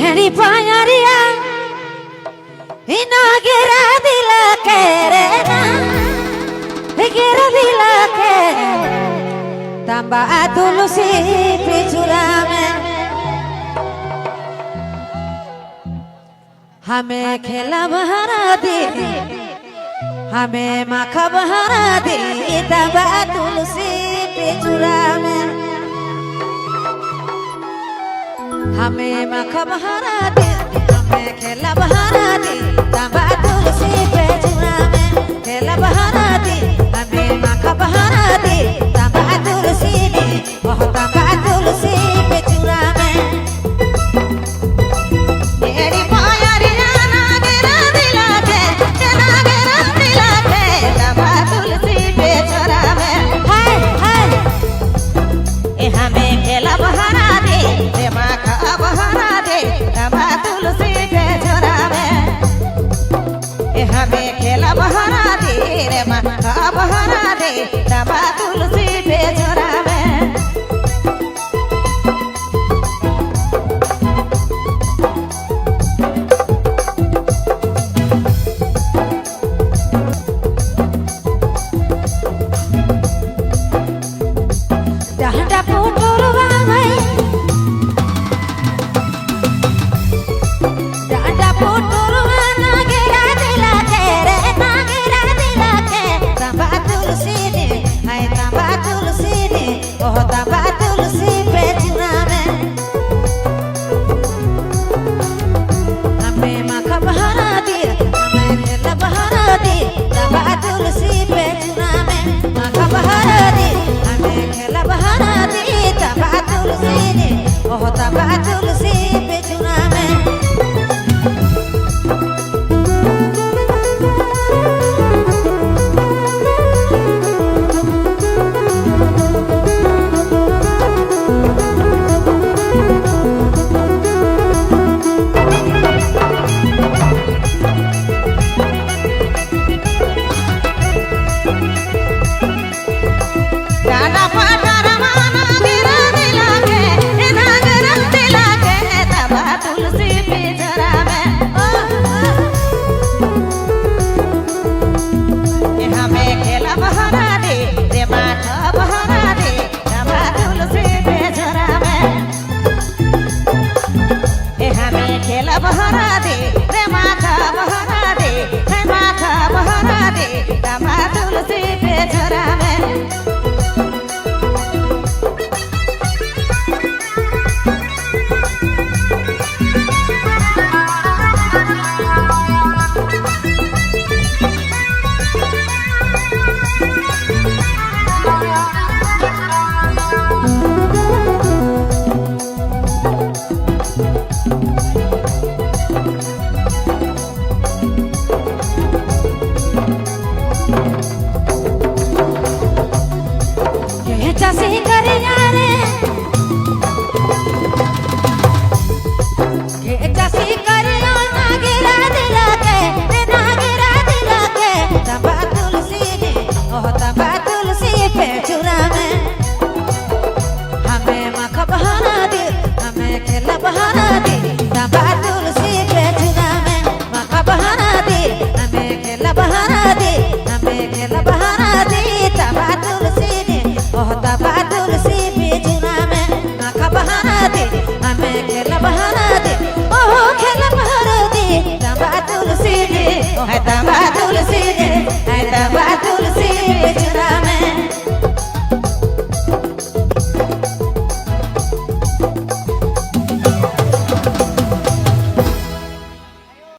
हेरी पायरिया इना गिरा दिल के रे ना गिरा दिल के तंबा तुलसी पिछुरा में हमें खेला बहरा दी हमें माखा बहरा दी तंबा तुलसी पिछुरा में हमें माखा बहरा दे हमें खेला बहरा दे तंबा तुलसी पे चुरा में खेला बहरा दे हमें माखा बहरा दे तंबा तुलसी ने ओह तंबा तुलसी पे चुरा में तेरी पायरिया ना गिरा दिला के तंबा तुलसी पे चुरा में हाय हाय ए हमें खेला बहरा दे रे माखा बहरा दे तंबा तुलसी पे चुरा में ए हमें खेला बहरा दे रे माखा बहरा दे तंबा तुलसी पे चुरा में डंडा पुटुरवा भाई डंडा पुटुरवा ना गिरा दिला के रे ना गिरा दिला के तंबा तुलसी ने हाय तंबा तुलसी ने ओह तंबा तुलसी पे चुरा में हमें माखा बहरा दी हमें खेला बहरा दी तंबा तुलसी पे चुरा में माखा बहरा दी हमें खेला बहरा दी तंबा तुलसी ने ओह तंबा तुलसी पे चुरा में डांडा पाटर माना गिरा दिला के ना गिरा दिला के तंबा तुलसी पे चुरा में ए हमें खेला बहरा दे रे माखा बहरा दे तंबा तुलसी पे चुरा में ए हमें खेला बहरा दे रे माखा बहरा दे हे माखा बहरा दे तंबा तुलसी पे चुरा में चासी करिया रे चासी करिया ना गिरा दिला के ना गिरा दिला के तंबा तुलसी ने ओह तंबा तुलसी पे चुरा में हमें माखा बहरा दे हमें खेला बहरा दे तंबा तुलसी पे चुरा में माखा बहरा दे हमें खेला बहरा दे हमें खेला बहरा दे तंबा तुलसी ने ओह तंबा तुलसी पे चुरा में माखा बहरा दे हमें खेला बहरा दे ओह खेला बहरा दे तंबा तुलसी ने ओह तंबा तुलसी ने